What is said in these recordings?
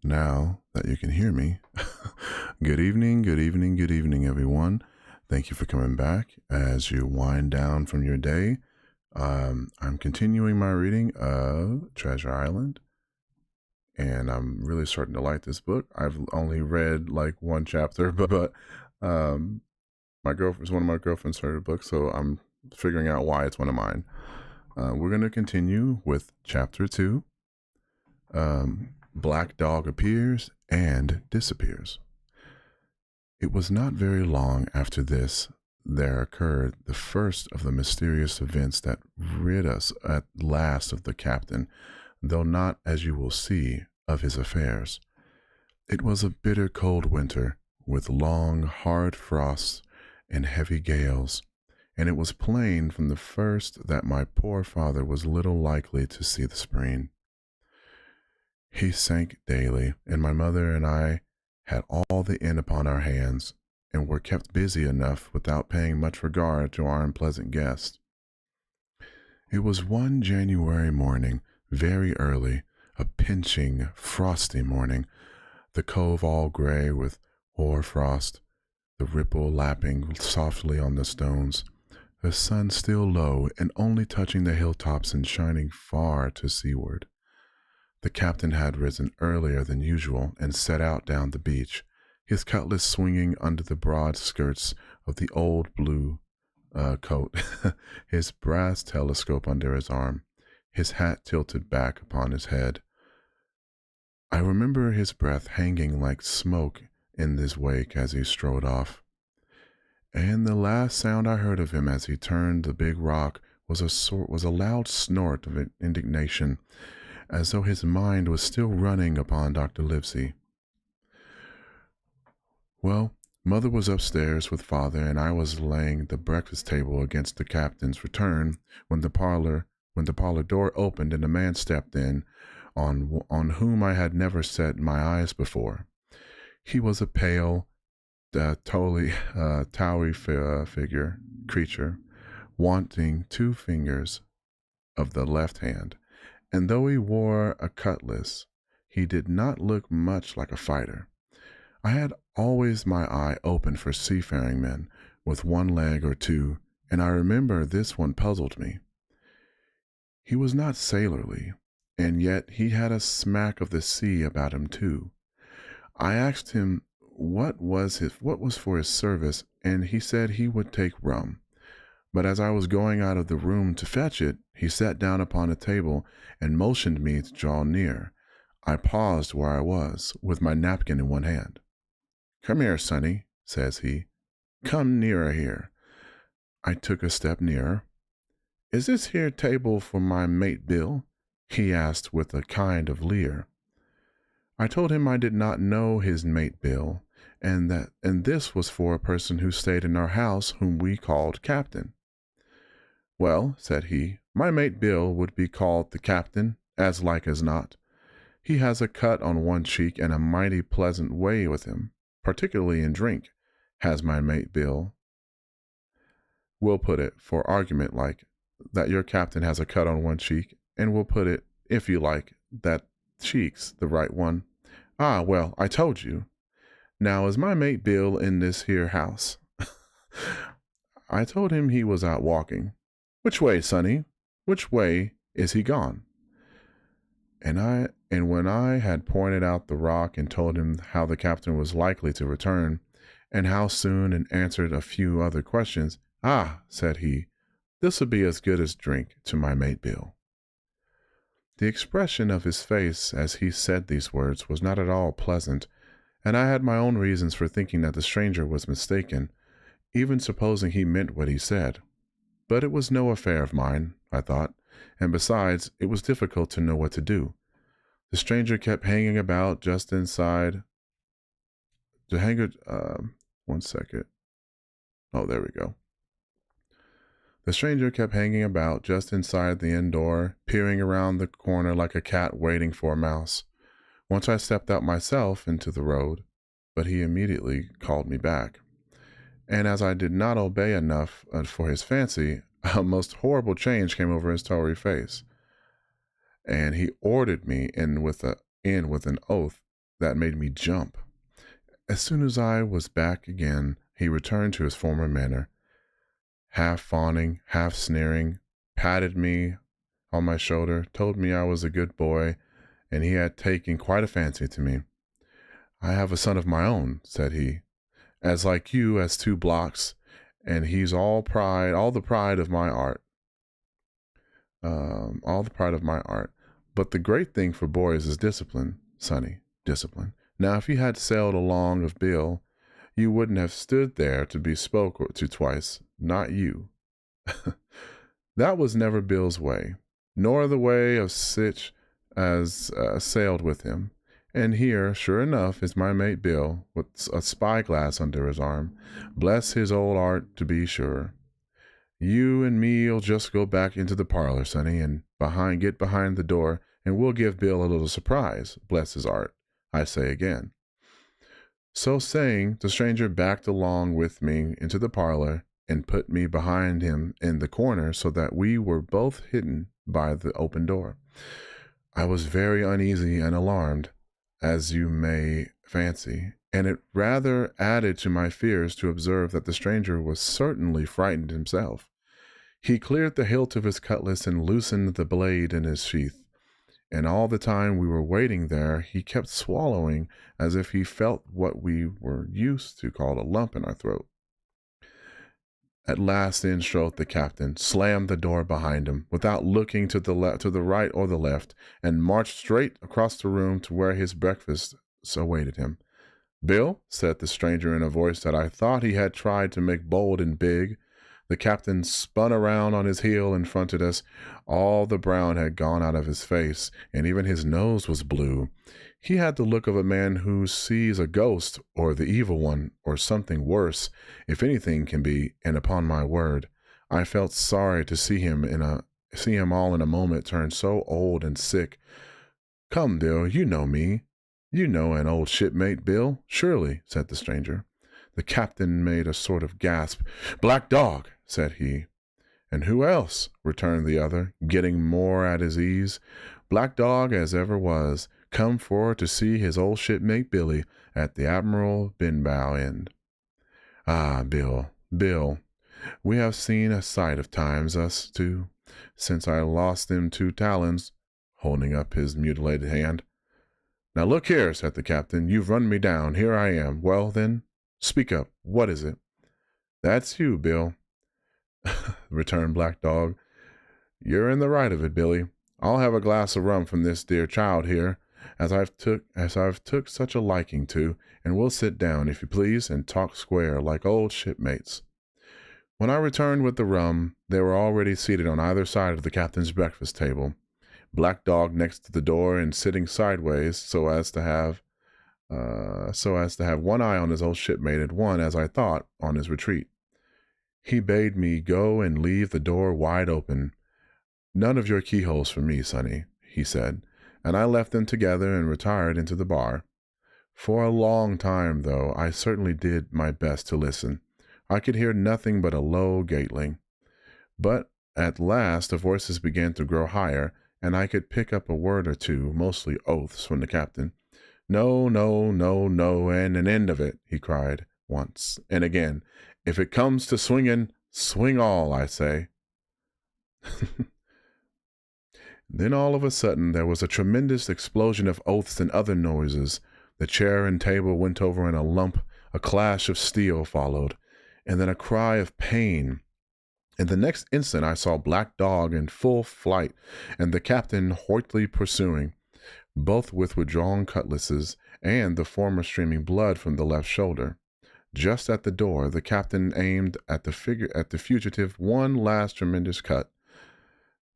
Now that you can hear me, good evening, good evening, good evening, everyone. Thank you for coming back as you wind down from your day. I'm continuing my reading of Treasure Island, and I'm really starting to like this book. I've only read like one chapter, but my girlfriend's one of my girlfriend's favorite books, so I'm figuring out why it's one of mine. We're going to continue with chapter 2. Black Dog appears and disappears. It was not very long after this there occurred the first of the mysterious events that rid us at last of the captain, though not, as you will see, of his affairs. It was a bitter cold winter, with long, hard frosts and heavy gales, and it was plain from the first that my poor father was little likely to see the spring. He sank daily, and my mother and I had all the inn upon our hands, and were kept busy enough without paying much regard to our unpleasant guest. It was one January morning, very early, a pinching, frosty morning, the cove all gray with hoar frost, the ripple lapping softly on the stones, the sun still low and only touching the hilltops and shining far to seaward. The captain had risen earlier than usual and set out down the beach, his cutlass swinging under the broad skirts of the old blue coat, his brass telescope under his arm, his hat tilted back upon his head. I remember his breath hanging like smoke in his wake as he strode off. And the last sound I heard of him as he turned the big rock was a loud snort of indignation, as though his mind was still running upon Dr. Livesey. Well, Mother was upstairs with Father, and I was laying the breakfast table against the captain's return when the parlor door opened and a man stepped in, on whom I had never set my eyes before. He was a pale, towy creature, wanting 2 fingers of the left hand, and though he wore a cutlass, he did not look much like a fighter. I had always my eye open for seafaring men with 1 leg or 2, and I remember this one puzzled me. He was not sailorly, and yet he had a smack of the sea about him too. I asked him what was for his service, and he said he would take rum. But as I was going out of the room to fetch it, he sat down upon a table and motioned me to draw near. I paused where I was, with my napkin in one hand. "Come here, sonny," says he. "Come nearer here." I took a step nearer. "Is this here table for my mate Bill?" he asked with a kind of leer. I told him I did not know his mate Bill, and this was for a person who stayed in our house whom we called Captain. "Well," said he, "my mate Bill would be called the Captain, as like as not. He has a cut on one cheek and a mighty pleasant way with him, particularly in drink, has my mate Bill. We'll put it, for argument like, that your captain has a cut on one cheek, and we'll put it, if you like, that cheek's the right one. Ah, well, I told you. Now, is my mate Bill in this here house?" I told him he was out walking. "Which way, sonny? Which way is he gone?" And when I had pointed out the rock and told him how the captain was likely to return, and how soon, and answered a few other questions, "Ah," said he, "this'll be as good as drink to my mate Bill." The expression of his face as he said these words was not at all pleasant, and I had my own reasons for thinking that the stranger was mistaken, even supposing he meant what he said. But it was no affair of mine, I thought, and besides, it was difficult to know what to do. The stranger kept hanging about just inside. One second. Oh, there we go. The stranger kept hanging about just inside the inn door, peering around the corner like a cat waiting for a mouse. Once I stepped out myself into the road, but he immediately called me back. And as I did not obey enough for his fancy, a most horrible change came over his towery face, and he ordered me in with an oath that made me jump. As soon as I was back again, he returned to his former manner, half fawning, half sneering, patted me on my shoulder, told me I was a good boy, and he had taken quite a fancy to me. "I have a son of my own," said he, "as like you as 2 blocks, and he's all the pride of my art. All the pride of my art. But the great thing for boys is discipline, sonny, discipline. Now, if you had sailed along of Bill, you wouldn't have stood there to be spoke to twice, not you." That was never Bill's way, nor the way of sich as sailed with him. And here, sure enough, is my mate Bill, with a spyglass under his arm. Bless his old art, to be sure. "You and me'll just go back into the parlor, sonny, and get behind the door, and we'll give Bill a little surprise, bless his art, I say again." So saying, the stranger backed along with me into the parlor and put me behind him in the corner so that we were both hidden by the open door. I was very uneasy and alarmed, as you may fancy, and it rather added to my fears to observe that the stranger was certainly frightened himself. He cleared the hilt of his cutlass and loosened the blade in his sheath, and all the time we were waiting there he kept swallowing as if he felt what we were used to call a lump in our throat. At last in strode the captain, slammed the door behind him, without looking to the right or the left, and marched straight across the room to where his breakfast awaited him. "Bill," said the stranger in a voice that I thought he had tried to make bold and big. The captain spun around on his heel and fronted us. All the brown had gone out of his face, and even his nose was blue. He had the look of a man who sees a ghost, or the evil one, or something worse, if anything can be, and upon my word, I felt sorry to see him all in a moment turn so old and sick. "Come, Bill, you know me. You know an old shipmate, Bill, surely," said the stranger. The captain made a sort of gasp. "Black Dog," said he. "And who else?" returned the other, getting more at his ease. "Black Dog as ever was, come for to see his old shipmate Billy at the Admiral Benbow end." "Ah, Bill, we have seen a sight of times, us two, since I lost them 2 talons. holding up his mutilated hand. Now look here, said the captain. You've run me down. Here I am. Well, then, speak up. What is it? That's you, Bill, returned Black Dog. You're in the right of it, Billy. I'll have a glass of rum from this dear child here, as I've took such a liking to, and we'll sit down, if you please, and talk square like old shipmates. When I returned with the rum, they were already seated on either side of the captain's breakfast table. Black Dog next to the door and sitting sideways so as to have one eye on his old shipmate and one, as I thought, on his retreat. He bade me go and leave the door wide open. None of your keyholes for me, sonny, he said, and I left them together and retired into the bar. For a long time, though, I certainly did my best to listen. I could hear nothing but a low gateling. But at last the voices began to grow higher, and I could pick up a word or two, mostly oaths, from the captain. No, no, no, no, and an end of it, he cried once and again. If it comes to swinging, swing all, I say. Then all of a sudden there was a tremendous explosion of oaths and other noises. The chair and table went over in a lump, a clash of steel followed, and then a cry of pain. In the next instant I saw Black Dog in full flight, and the captain hotly pursuing, both with withdrawn cutlasses, and the former streaming blood from the left shoulder. Just at the door, the captain aimed at the fugitive one last tremendous cut,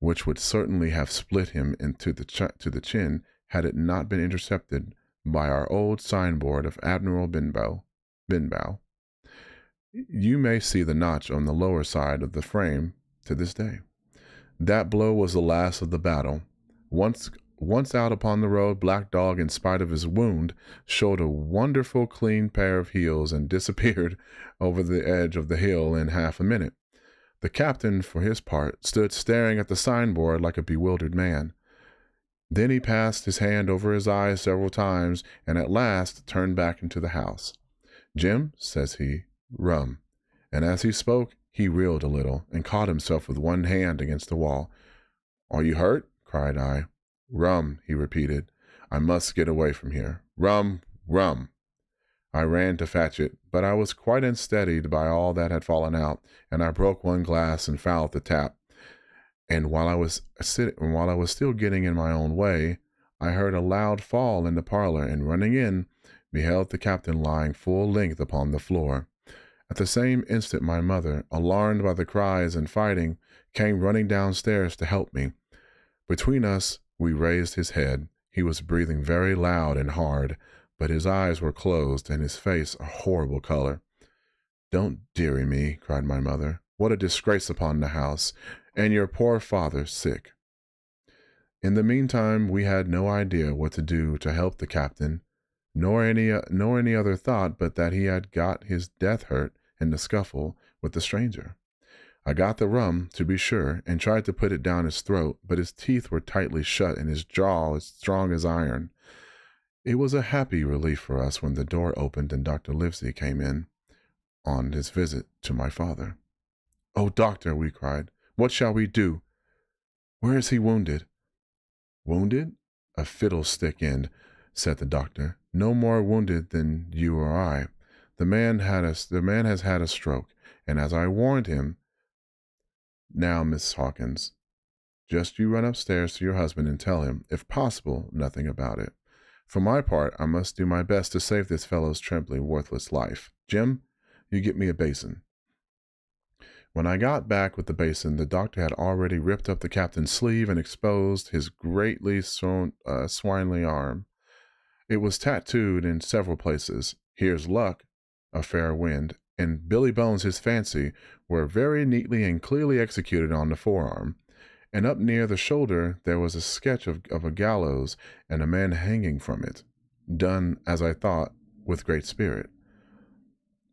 which would certainly have split him into to the chin had it not been intercepted by our old signboard of Admiral Benbow. You may see the notch on the lower side of the frame to this day. That blow was the last of the battle. Once out upon the road, Black Dog, in spite of his wound, showed a wonderful clean pair of heels and disappeared over the edge of the hill in half a minute. The captain, for his part, stood staring at the signboard like a bewildered man. Then he passed his hand over his eyes several times, and at last turned back into the house. Jim, says he, rum. And as he spoke, he reeled a little, and caught himself with one hand against the wall. Are you hurt? Cried I. Rum, he repeated. I must get away from here. Rum, rum. I ran to fetch it, but I was quite unsteadied by all that had fallen out, and I broke one glass and fouled the tap. And while I was still getting in my own way, I heard a loud fall in the parlor, and running in, beheld the captain lying full length upon the floor. At the same instant my mother, alarmed by the cries and fighting, came running downstairs to help me. Between us, we raised his head. He was breathing very loud and hard, but his eyes were closed and his face a horrible color. Don't deary me, cried my mother. What a disgrace upon the house, and your poor father sick. In the meantime, we had no idea what to do to help the captain, nor any other thought but that he had got his death hurt in the scuffle with the stranger. I got the rum, to be sure, and tried to put it down his throat, but his teeth were tightly shut and his jaw as strong as iron. It was a happy relief for us when the door opened and Dr. Livesey came in on his visit to my father. Oh, doctor, we cried, what shall we do? Where is he wounded? Wounded? A fiddlestick end, said the doctor. No more wounded than you or I. The man has had a stroke, and as I warned him. Now, Miss Hawkins, just you run upstairs to your husband and tell him, if possible, nothing about it. For my part, I must do my best to save this fellow's trembling, worthless life. Jim, you get me a basin. When I got back with the basin, the doctor had already ripped up the captain's sleeve and exposed his greatly swinely arm. It was tattooed in several places. Here's luck, a fair wind, and Billy Bones, his fancy, were very neatly and clearly executed on the forearm. And up near the shoulder there was a sketch of a gallows and a man hanging from it, done, as I thought, with great spirit.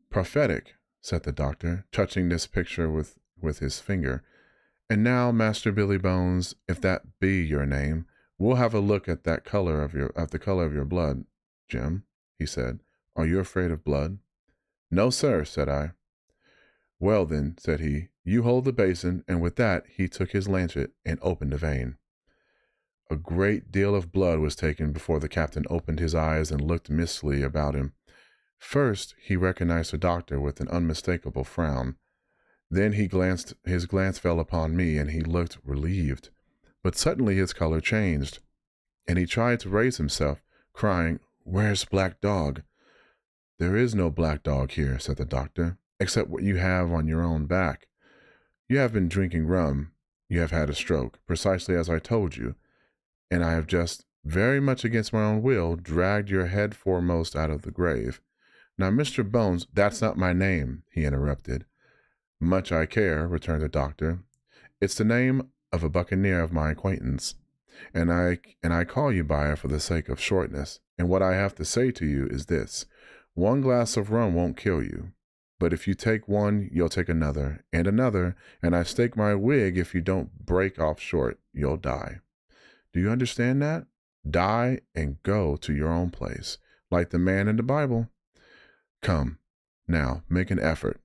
Prophetic, said the doctor, touching this picture with his finger. And now, Master Billy Bones, if that be your name, we'll have a look at the color of your blood. Jim, he said, are you afraid of blood? No, sir, said I. Well then, said he, you hold the basin, and with that he took his lancet and opened a vein. A great deal of blood was taken before the captain opened his eyes and looked mistily about him. First, he recognized the doctor with an unmistakable frown. Then his glance fell upon me, and he looked relieved. But suddenly his color changed, and he tried to raise himself, crying, "Where's Black Dog?" "There is no black dog here," said the doctor, "except what you have on your own back. You have been drinking rum. You have had a stroke, precisely as I told you, and I have just, very much against my own will, dragged your head foremost out of the grave. Now, Mr. Bones—" "That's not my name," he interrupted. "Much I care," returned the doctor. "It's the name of a buccaneer of my acquaintance, and I call you by it for the sake of shortness. And what I have to say to you is this: one glass of rum won't kill you, but if you take one, you'll take another, and I stake my wig if you don't break off short, you'll die. Do you understand that? Die and go to your own place, like the man in the Bible. Come, now, make an effort.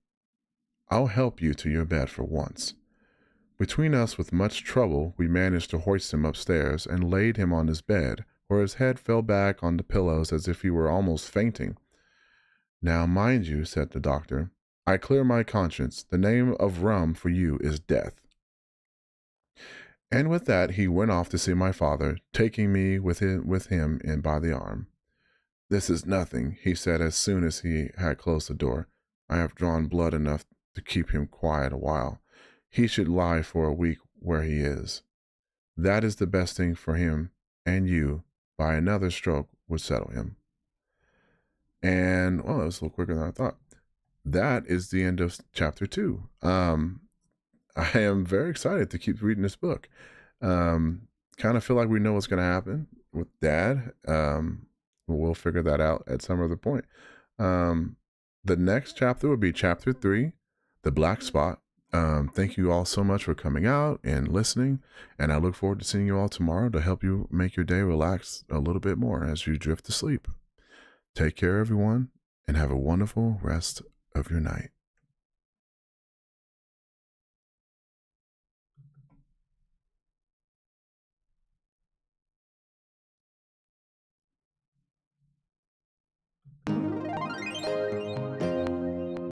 I'll help you to your bed for once." Between us, with much trouble, we managed to hoist him upstairs and laid him on his bed, where his head fell back on the pillows as if he were almost fainting. "Now, mind you," said the doctor, "I clear my conscience. The name of rum for you is death." And with that he went off to see my father, taking me with him in by the arm. "This is nothing," he said as soon as he had closed the door. "I have drawn blood enough to keep him quiet a while. He should lie for a week where he is. That is the best thing for him, and you, by another stroke, would settle him." And, well, it was a little quicker than I thought. That is the end of chapter 2. I am very excited to keep reading this book. Kind of feel like we know what's going to happen with Dad. We'll figure that out at some other point. The next chapter will be chapter 3, The Black Spot. Thank you all so much for coming out and listening, and I look forward to seeing you all tomorrow to help you make your day relax a little bit more as you drift to sleep. Take care, everyone, and have a wonderful rest of your night.